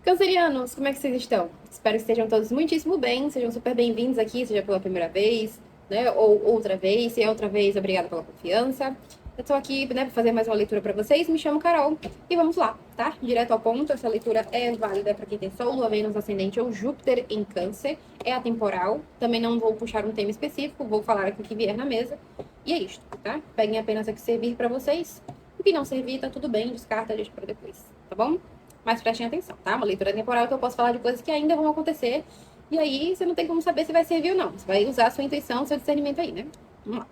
Cancerianos, como é que vocês estão? Espero que estejam todos muitíssimo bem, sejam super bem-vindos aqui, seja pela primeira vez, né, ou outra vez, se é outra vez, obrigada pela confiança. Eu tô aqui, né, para fazer mais uma leitura para vocês, me chamo Carol, e vamos lá, tá? Direto ao ponto, essa leitura é válida para quem tem Sol, Lua, Vênus, Ascendente ou Júpiter em Câncer, é atemporal, também não vou puxar um tema específico, vou falar aqui o que vier na mesa, e é isto, tá? Peguem apenas o que servir para vocês, o que não servir tá tudo bem, descarta, deixa para depois, tá bom? Mas prestem atenção, tá? Uma leitura temporal que eu posso falar de coisas que ainda vão acontecer. E aí você não tem como saber se vai servir ou não. Você vai usar a sua intuição, seu discernimento aí, né? Vamos lá.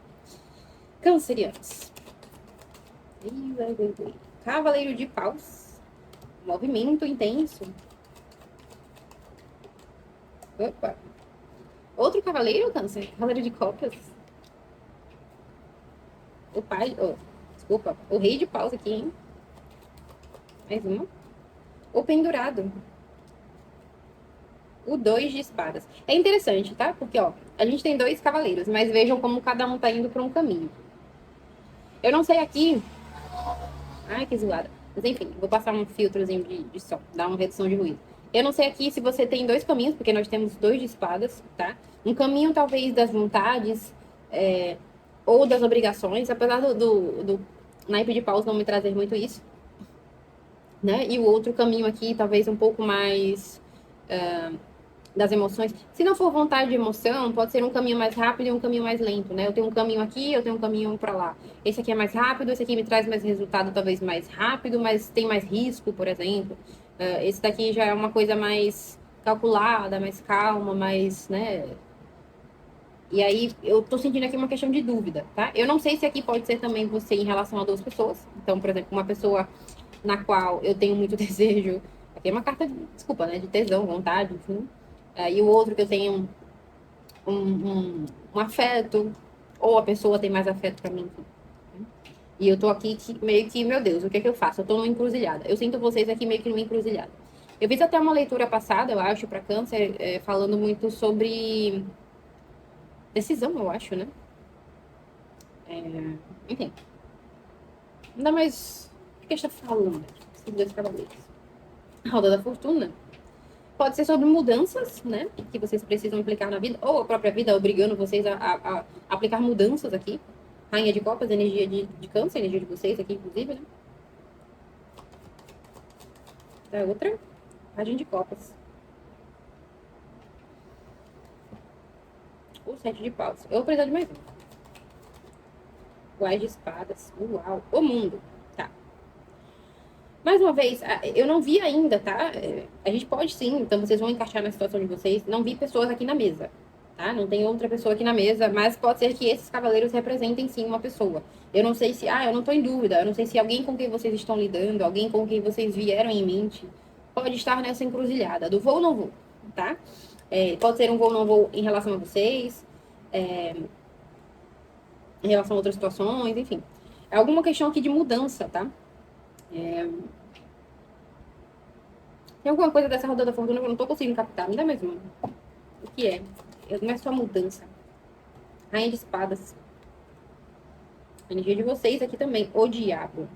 Cancerianos. Cavaleiro de Paus. Movimento intenso. Opa. Outro cavaleiro, Câncer? Cavaleiro de Copas. O pai. Oh, desculpa. O rei de paus aqui, hein? Mais uma. O pendurado. O 2 de espadas. É interessante, tá? Porque, ó, a gente tem dois cavaleiros, mas vejam como cada um tá indo para um caminho. Eu não sei aqui. Ai, que zoada. Mas enfim, vou passar um filtrozinho de som, dar uma redução de ruído. Eu não sei aqui se você tem dois caminhos, porque nós temos 2 de espadas, tá? Um caminho talvez das vontades, ou das obrigações, apesar do naipe de paus não me trazer muito isso, né? E o outro caminho aqui, talvez um pouco mais das emoções. Se não for vontade de emoção, pode ser um caminho mais rápido e um caminho mais lento, né? Eu tenho um caminho aqui, eu tenho um caminho para lá. Esse aqui é mais rápido, esse aqui me traz mais resultado, talvez mais rápido, mas tem mais risco, por exemplo. Esse daqui já é uma coisa mais calculada, mais calma, mais, né? E aí eu tô sentindo aqui uma questão de dúvida, tá? Eu não sei se aqui pode ser também você em relação a duas pessoas. Então, por exemplo, uma pessoa na qual eu tenho muito desejo. Aqui é uma carta, desculpa, né? De tesão, vontade, enfim. E o outro que eu tenho um afeto, ou a pessoa tem mais afeto pra mim. E eu tô aqui meio que, meu Deus, o que é que eu faço? Eu tô numa encruzilhada. Eu sinto vocês aqui meio que numa encruzilhada. Eu fiz até uma leitura passada, eu acho, pra câncer, falando muito sobre decisão, eu acho, né? Enfim. Ainda mais. O que está falando aqui? Esses dois cavaleiros. A roda da fortuna. Pode ser sobre mudanças, né? Que vocês precisam aplicar na vida, ou a própria vida obrigando vocês a aplicar mudanças aqui. Rainha de Copas, energia de câncer, energia de vocês aqui, inclusive, né? Da outra, Rainha de Copas. O 7 de paus. Eu vou precisar de mais um. O Ás de espadas. Uau. O mundo. Tá. Mais uma vez, eu não vi ainda, tá? A gente pode sim, então vocês vão encaixar na situação de vocês. Não vi pessoas aqui na mesa, tá? Não tem outra pessoa aqui na mesa, mas pode ser que esses cavaleiros representem sim uma pessoa. Eu não sei se, eu não tô em dúvida, eu não sei se alguém com quem vocês estão lidando, alguém com quem vocês vieram em mente, pode estar nessa encruzilhada, do vou ou não vou, tá? Pode ser um vou ou não vou em relação a vocês, em relação a outras situações, enfim. É alguma questão aqui de mudança, tá? Tem alguma coisa dessa roda da fortuna que eu não tô conseguindo captar, me dá mais uma. O que é? Não é só mudança. Rainha de espadas. A energia de vocês aqui também. O diabo.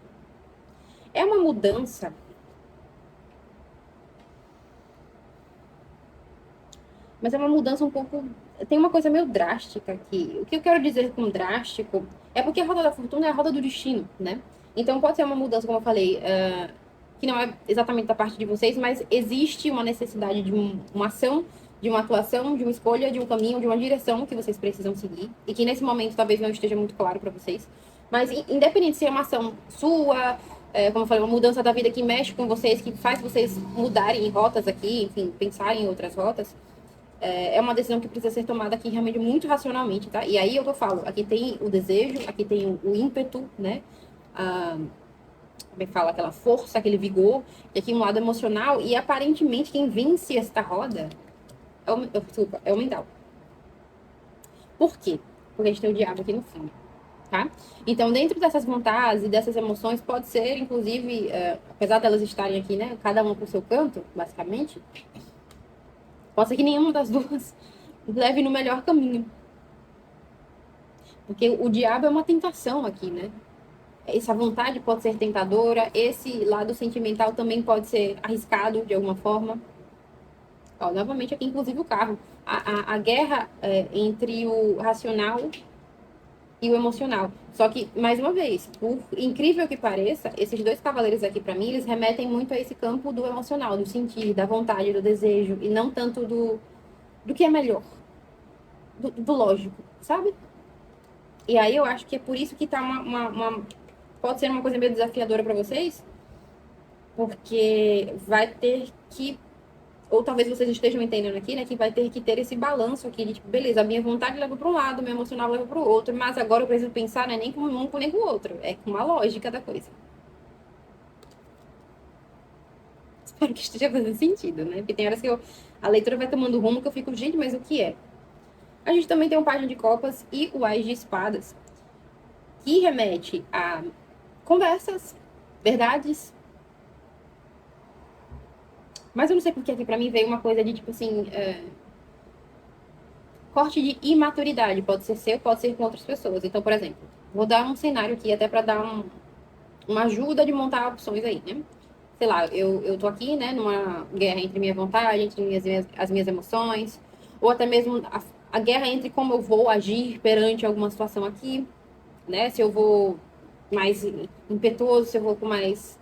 É uma mudança. Mas é uma mudança um pouco. Tem uma coisa meio drástica aqui. O que eu quero dizer com drástico é porque a roda da fortuna é a roda do destino, né? Então pode ser uma mudança, como eu falei, que não é exatamente da parte de vocês, mas existe uma necessidade de uma ação, de uma atuação, de uma escolha, de um caminho, de uma direção que vocês precisam seguir e que nesse momento talvez não esteja muito claro para vocês. Mas independente se é uma ação sua, como eu falei, uma mudança da vida que mexe com vocês, que faz vocês mudarem rotas aqui, enfim, pensarem em outras rotas, é uma decisão que precisa ser tomada aqui realmente muito racionalmente, tá? E aí eu falo, aqui tem o desejo, aqui tem o ímpeto, né? Como fala, aquela força, aquele vigor, e aqui um lado emocional, e aparentemente quem vence esta roda desculpa, é o mental. Por quê? Porque a gente tem o diabo aqui no fundo, tá? Então, dentro dessas vontades e dessas emoções, pode ser, inclusive, apesar delas estarem aqui, né, cada uma pro seu canto, basicamente, pode ser que nenhuma das duas leve no melhor caminho. Porque o diabo é uma tentação aqui, né? essa vontade pode ser tentadora, esse lado sentimental também pode ser arriscado de alguma forma. Ó, novamente aqui, inclusive o carro. A guerra entre o racional e o emocional. Só que, mais uma vez, por incrível que pareça, esses dois cavaleiros aqui, pra mim, eles remetem muito a esse campo do emocional, do sentir, da vontade, do desejo, e não tanto do que é melhor, do lógico, sabe? E aí eu acho que é por isso que tá pode ser uma coisa meio desafiadora pra vocês, porque vai ter que, ou talvez vocês estejam entendendo aqui, né, que vai ter que ter esse balanço aqui de, tipo, beleza, a minha vontade leva para um lado, o meu emocional leva para o outro, mas agora eu preciso pensar, né, nem com um nem com o outro, é com uma lógica da coisa. Espero que esteja fazendo sentido, né, porque tem horas que a leitura vai tomando rumo que eu fico, gente, mas o que é? A gente também tem um página de copas e o Ás de espadas, que remete a conversas, verdades, mas eu não sei porque aqui pra mim veio uma coisa de, tipo assim, corte de imaturidade. Pode ser seu, pode ser com outras pessoas. Então, por exemplo, vou dar um cenário aqui até para dar uma ajuda de montar opções aí, né? Sei lá, eu tô aqui, né, numa guerra entre minha vontade, entre as minhas emoções, ou até mesmo a guerra entre como eu vou agir perante alguma situação aqui, né? Se eu vou mais impetuoso, se eu vou com mais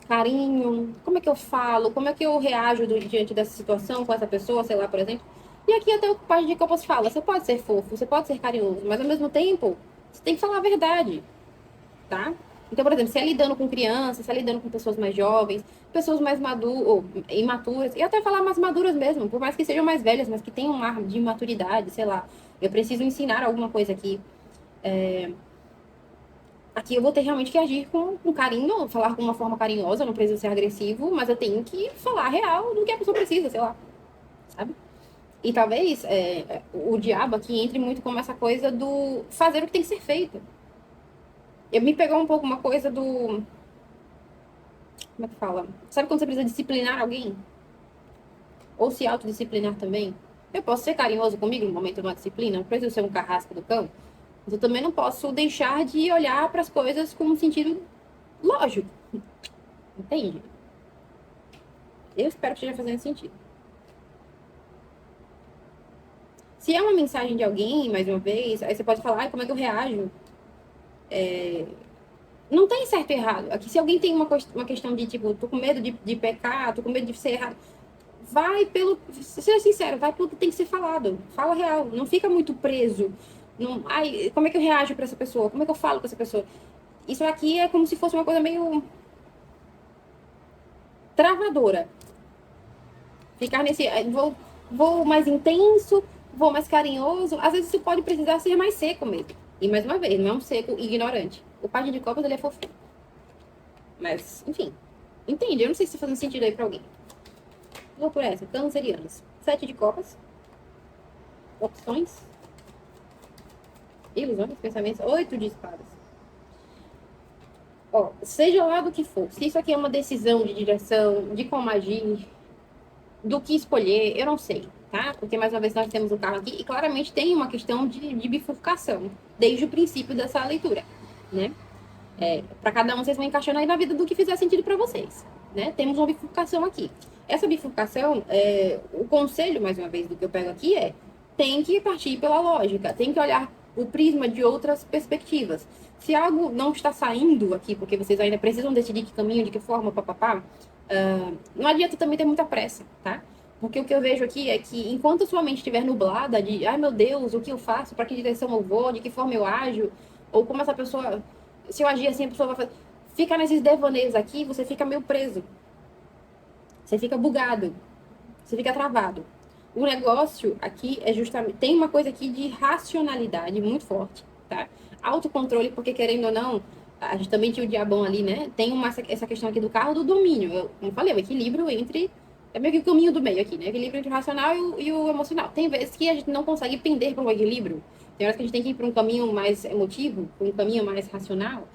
carinho, como é que eu falo, como é que eu reajo diante dessa situação com essa pessoa, sei lá, por exemplo. E aqui até o pai de copas fala, você pode ser fofo, você pode ser carinhoso, mas ao mesmo tempo, você tem que falar a verdade, tá? Então, por exemplo, se é lidando com crianças, se é lidando com pessoas mais jovens, pessoas mais maduras, ou imaturas, e até falar mais maduras mesmo, por mais que sejam mais velhas, mas que tenham um ar de maturidade, sei lá, eu preciso ensinar alguma coisa aqui. Aqui eu vou ter realmente que agir com carinho, falar com uma forma carinhosa, não precisa ser agressivo, mas eu tenho que falar real do que a pessoa precisa, sei lá, sabe? E talvez o diabo aqui entre muito como essa coisa do fazer o que tem que ser feito. Eu me pegou um pouco uma coisa do. Como é que fala? Sabe quando você precisa disciplinar alguém? Ou se autodisciplinar também? Eu posso ser carinhoso comigo no momento de uma disciplina, não preciso ser um carrasco do cão, mas eu também não posso deixar de olhar para as coisas com um sentido lógico, entende? Eu espero que esteja fazendo sentido. Se é uma mensagem de alguém, mais uma vez, aí você pode falar, como é que eu reajo? Não tem certo e errado. Aqui, se alguém tem uma questão de, tipo, tô com medo de pecar, tô com medo de ser errado, vai pelo. Seja sincero, vai pelo que tem que ser falado. Fala real. Não fica muito preso. Não, ai, como é que eu reajo pra essa pessoa? Como é que eu falo com essa pessoa? Isso aqui é como se fosse uma coisa meio travadora. Ficar nesse. Vou mais intenso, vou mais carinhoso. Às vezes você pode precisar ser mais seco mesmo. E mais uma vez, não é um seco ignorante. O página de copas ele é fofinho. Mas, enfim. Entende? Eu não sei se está fazendo sentido aí pra alguém. Vou por essa. Cancerianos. 7 de copas. Opções. Ilusões, pensamentos. 8 de espadas. Ó, seja lá do que for. Se isso aqui é uma decisão de direção, de como agir, do que escolher, eu não sei, tá? Porque, mais uma vez, nós temos o carro aqui e claramente tem uma questão de bifurcação desde o princípio dessa leitura, né? Para cada um, vocês vão encaixando aí na vida do que fizer sentido para vocês, né? Temos uma bifurcação aqui. Essa bifurcação, o conselho, mais uma vez, do que eu pego aqui tem que partir pela lógica, tem que olhar o prisma de outras perspectivas. Se algo não está saindo aqui, porque vocês ainda precisam decidir que caminho, de que forma, papapá, não adianta também ter muita pressa, tá? Porque o que eu vejo aqui é que enquanto a sua mente estiver nublada de, ai meu Deus, o que eu faço, para que direção eu vou, de que forma eu ajo, ou como essa pessoa, se eu agir assim, a pessoa vai fazer. Fica nesses devaneios aqui, você fica meio preso. Você fica bugado. Você fica travado. O negócio aqui é justamente. Tem uma coisa aqui de racionalidade muito forte, tá? Autocontrole, porque querendo ou não, a gente também tinha o diabão ali, né? Tem essa questão aqui do carro do domínio. Como eu falei, o equilíbrio entre. É meio que o caminho do meio aqui, né? O equilíbrio entre o racional e o emocional. Tem vezes que a gente não consegue pender para um equilíbrio. Tem horas que a gente tem que ir para um caminho mais emotivo, para um caminho mais racional.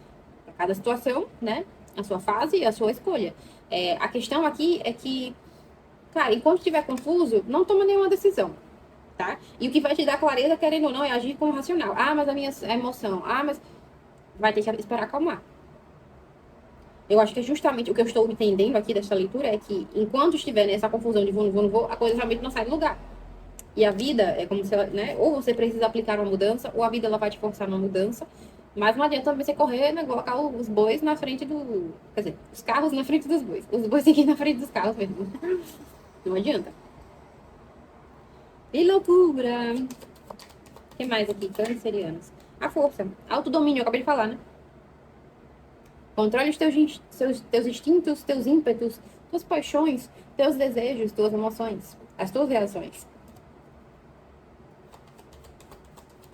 Para cada situação, né? A sua fase e a sua escolha. A questão aqui é que, cara, enquanto estiver confuso, não toma nenhuma decisão, tá? E o que vai te dar clareza, querendo ou não, é agir com o racional. Ah, mas a minha emoção. Ah, mas vai ter que esperar acalmar. Eu acho que é justamente o que eu estou entendendo aqui dessa leitura é que enquanto estiver nessa confusão de vou, não vou, não vou, a coisa realmente não sai do lugar. E a vida é como se ela, né? Ou você precisa aplicar uma mudança, ou a vida ela vai te forçar uma mudança. Mas não adianta você correr, né, colocar os bois na frente do. Quer dizer, os carros na frente dos bois. Os bois têm que ir na frente dos carros mesmo. Não adianta. Que loucura! O que mais aqui? Cancerianos. A força. Autodomínio, eu acabei de falar, né? Controle os teus instintos, teus ímpetos, tuas paixões, teus desejos, tuas emoções, as tuas reações.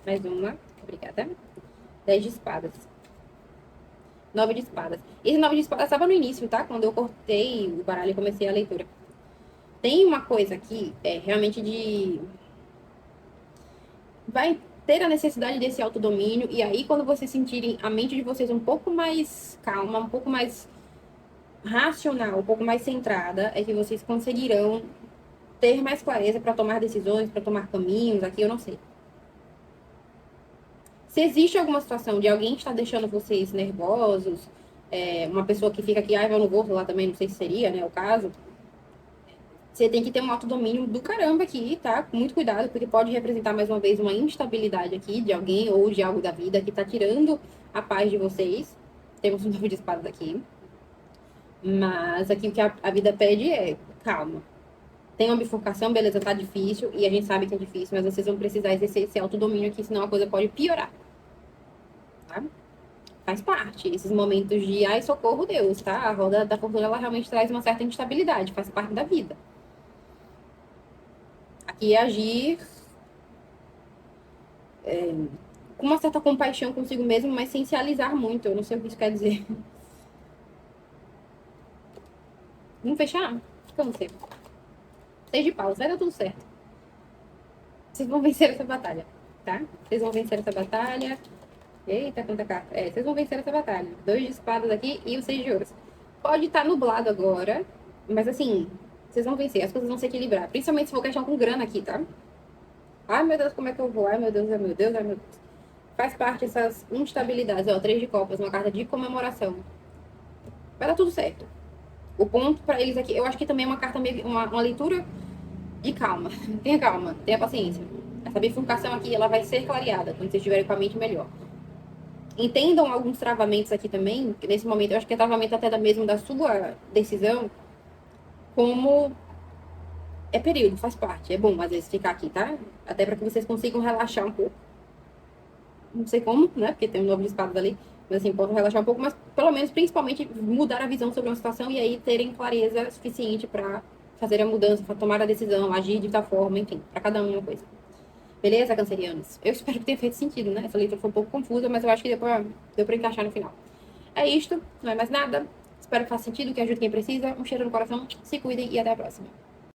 Mais uma. Obrigada. 10 de espadas. 9 de espadas. Esse 9 de espadas estava no início, tá? Quando eu cortei o baralho e comecei a leitura. Tem uma coisa aqui, realmente de... Vai ter a necessidade desse autodomínio. E aí, quando vocês sentirem a mente de vocês um pouco mais calma, um pouco mais racional, um pouco mais centrada, é que vocês conseguirão ter mais clareza para tomar decisões, para tomar caminhos. Aqui eu não sei. Se existe alguma situação de alguém que está deixando vocês nervosos, uma pessoa que fica aqui, eu não vou lá também, não sei se seria, né, o caso. Você tem que ter um autodomínio do caramba aqui, tá? Com muito cuidado, porque pode representar mais uma vez uma instabilidade aqui de alguém ou de algo da vida que tá tirando a paz de vocês. Temos um 9 de espadas aqui. Mas aqui o que a vida pede é calma. Tem uma bifurcação, beleza, tá difícil, e a gente sabe que é difícil, mas vocês vão precisar exercer esse autodomínio aqui, senão a coisa pode piorar. Tá? Faz parte. Esses momentos de, ai, socorro, Deus, tá? A roda da fortuna, ela realmente traz uma certa instabilidade, faz parte da vida. Aqui é agir com uma certa compaixão consigo mesmo, mas sem se alisar muito. Eu não sei o que isso quer dizer. Vamos fechar? Câncer. 6 de paus, vai dar tudo certo. Vocês vão vencer essa batalha, tá? Vocês vão vencer essa batalha. Eita, quanta carta. Vocês vão vencer essa batalha. 2 de espadas aqui e o 6 de ouros. Pode estar nublado agora, mas assim, vocês vão vencer. As coisas vão se equilibrar. Principalmente se for questão com grana aqui, tá? Ai, meu Deus, como é que eu vou? Ai, meu Deus, ai, meu Deus, ai, meu Deus. Faz parte dessas instabilidades. Ó, 3 de copas, uma carta de comemoração. Vai dar tudo certo. O ponto pra eles aqui, eu acho que também é uma carta, meio, uma leitura de calma. Tenha calma, tenha paciência. Essa bifurcação aqui, ela vai ser clareada quando vocês estiverem com a mente melhor. Entendam alguns travamentos aqui também, que nesse momento, eu acho que é travamento até da mesmo da sua decisão, como é período, faz parte. É bom, às vezes, ficar aqui, tá? Até para que vocês consigam relaxar um pouco. Não sei como, né? Porque tem um novo de espadas ali. Mas assim, possam relaxar um pouco, mas pelo menos, principalmente, mudar a visão sobre uma situação e aí terem clareza suficiente para fazer a mudança, para tomar a decisão, agir de tal forma, enfim, para cada um uma coisa. Beleza, cancerianos? Eu espero que tenha feito sentido, né? Essa letra foi um pouco confusa, mas eu acho que deu pra encaixar no final. É isto, não é mais nada. Espero que faça sentido, que ajude quem precisa. Um cheiro no coração, se cuidem e até a próxima.